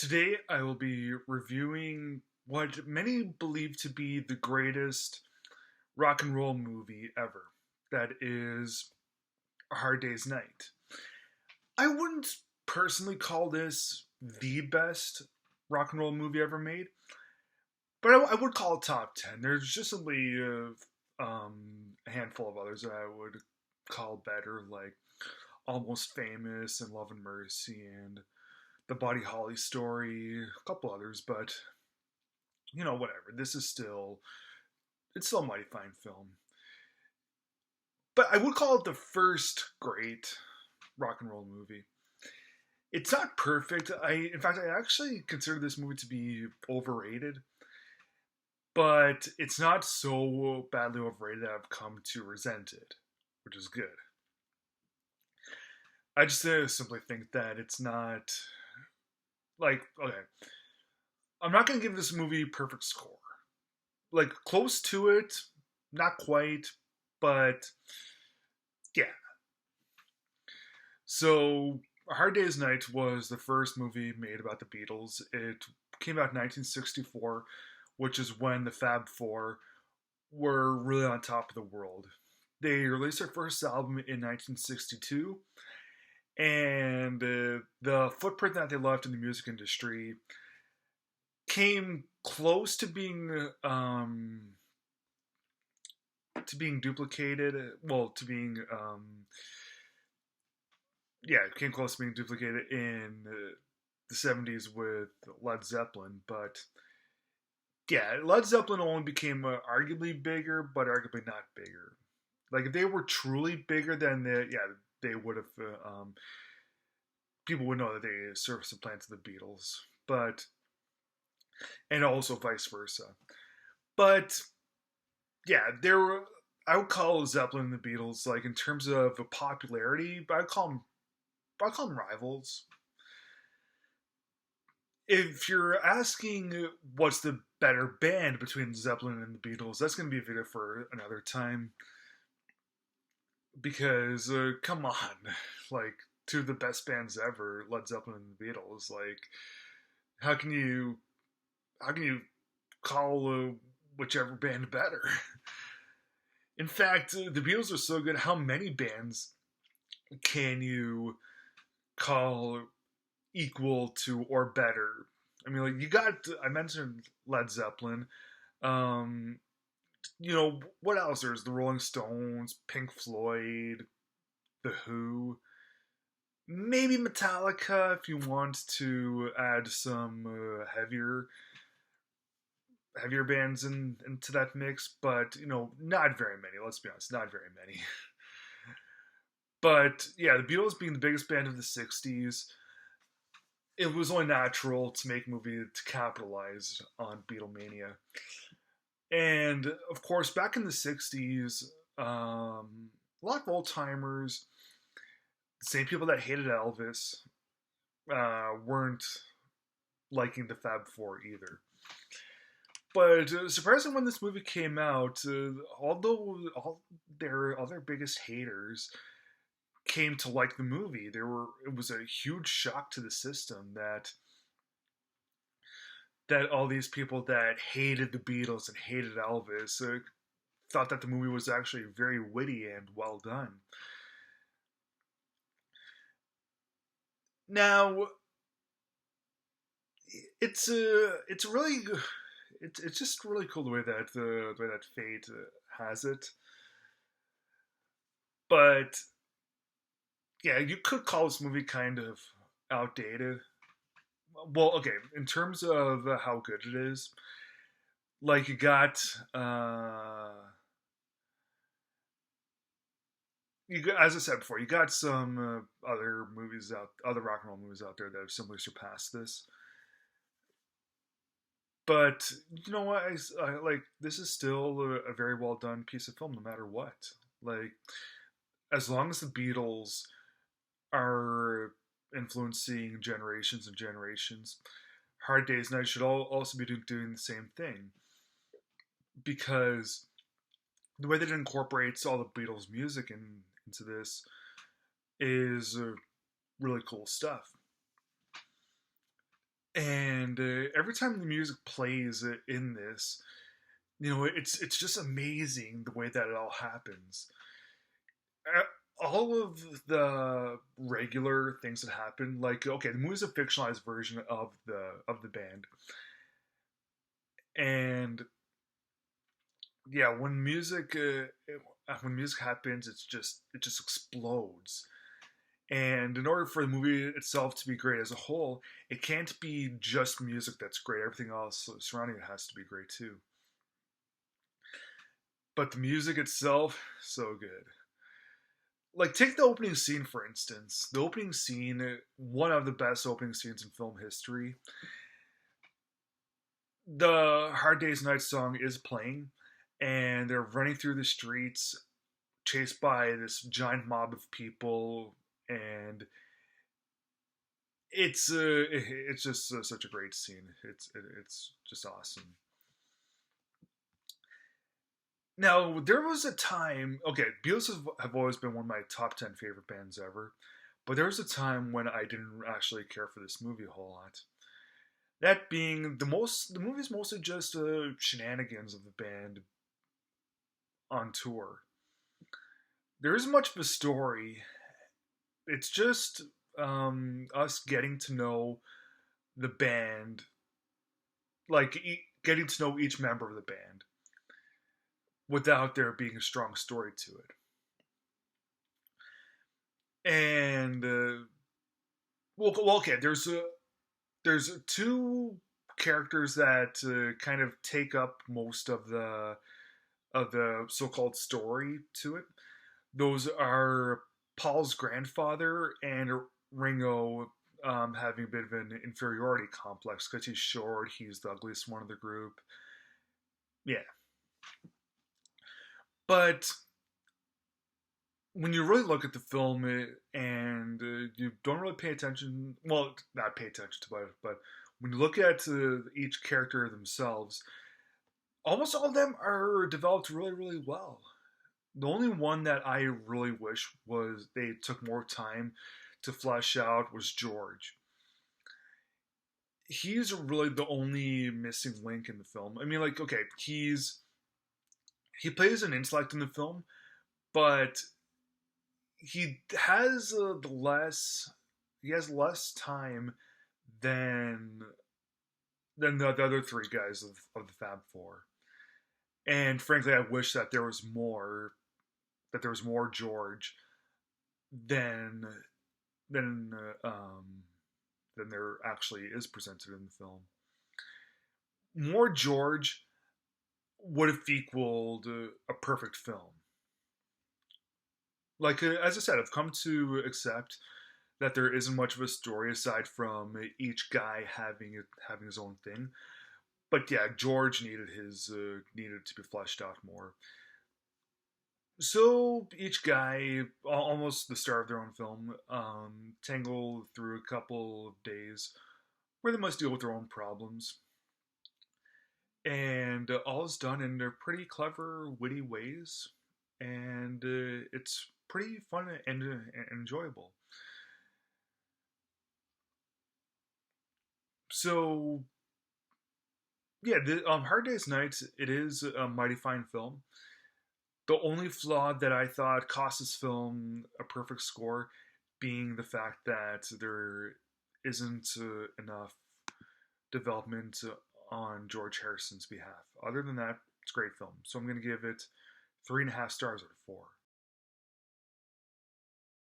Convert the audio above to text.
Today, I will be reviewing what many believe to be the greatest rock and roll movie ever. That is A Hard Day's Night. I wouldn't personally call this the best rock and roll movie ever made, but I would call it top 10. There's just only a handful of others that I would call better, like Almost Famous and Love and Mercy and The Buddy Holly Story, a couple others, but whatever. It's still a mighty fine film. But I would call it the first great rock and roll movie. It's not perfect. In fact, I actually consider this movie to be overrated, but it's not so badly overrated that I've come to resent it, which is good. I just simply think that it's not okay. I'm not gonna give this movie a perfect score. Like close to it, not quite, but yeah. So, A Hard Day's Night was the first movie made about the Beatles. It came out in 1964, which is when the Fab Four were really on top of the world. They released their first album in 1962, and the footprint that they left in the music industry came close to being duplicated. Well, to being it came close to being duplicated in the 70s with Led Zeppelin, but yeah, Led Zeppelin only became arguably bigger, but arguably not bigger. Like if they were truly bigger, then they would have. People would know that they supplanted the Beatles, but and also vice versa. But yeah, there were. I would call Zeppelin and the Beatles like in terms of popularity, but I call them rivals. If you're asking what's the better band between Zeppelin and the Beatles, that's going to be a video for another time. Because come on, like two of the best bands ever, Led Zeppelin and the Beatles. Like, how can you call whichever band better? In fact, the Beatles are so good. How many bands can you call equal to or better? I mean, like I mentioned Led Zeppelin. Um, what else? There's the Rolling Stones, Pink Floyd, the Who, maybe Metallica if you want to add some heavier bands into that mix, but not very many. Let's be honest, not very many. But yeah, the Beatles being the biggest band of the '60s, it was only natural to make a movie to capitalize on Beatlemania. And of course, back in the '60s, a lot of old timers, the same people that hated Elvis, weren't liking the Fab Four either. But surprisingly, when this movie came out, although all their other biggest haters came to like the movie, it was a huge shock to the system that all these people that hated the Beatles and hated Elvis thought that the movie was actually very witty and well done. Now, it's really it's just really cool the way that Fate has it. But yeah, you could call this movie kind of outdated. Well, okay, in terms of how good it is, like as I said before, you got some other rock and roll movies out there that have simply surpassed this. But you know what? I like this is still a very well done piece of film, no matter what. Like as long as the Beatles are influencing generations and generations, Hard Day's Night should also be doing the same thing because the way that it incorporates all the Beatles music into this is really cool stuff. And every time the music plays in this, it's just amazing the way that it all happens. All of the regular things that happen, like okay, the movie's a fictionalized version of the band, and yeah, when music happens, it just explodes. And in order for the movie itself to be great as a whole, it can't be just music that's great. Everything else surrounding it has to be great too. But the music itself, so good. Like take the opening scene for instance. The opening scene, one of the best opening scenes in film history. The Hard Day's Night song is playing, and they're running through the streets, chased by this giant mob of people, and it's just such a great scene. It's just awesome. Now there was a time. Okay, Beatles have always been one of my top 10 favorite bands ever, but there was a time when I didn't actually care for this movie a whole lot. That being the movie's mostly just shenanigans of the band on tour. There isn't much of a story. It's just us getting to know the band, like getting to know each member of the band without there being a strong story to it. And okay, there's two characters that kind of take up most of the so-called story to it. Those are Paul's grandfather and Ringo, having a bit of an inferiority complex because he's short, he's the ugliest one of the group. Yeah. But when you really look at the film and you don't really pay attention, well, not pay attention to it, but when you look at each character themselves, almost all of them are developed really, really well. The only one that I really wish was they took more time to flesh out was George. He's really the only missing link in the film. I mean, like, okay, he plays an intellect in the film, but he has he has less time than the other three guys of the Fab Four. And frankly, I wish that there was more George than than than there actually is presented in the film. More George would have equaled a perfect film. Like as I said, I've come to accept that there isn't much of a story aside from each guy having his own thing. But yeah, George needed to be fleshed out more. So each guy, almost the star of their own film, tangle through a couple of days where they must deal with their own problems, and all is done in their pretty clever, witty ways, and it's pretty fun and enjoyable. So yeah, the Hard Day's Night, it is a mighty fine film. The only flaw that I thought cost this film a perfect score being the fact that there isn't enough development on George Harrison's behalf. Other than that, it's a great film. So I'm going to give it 3.5 stars out of 4.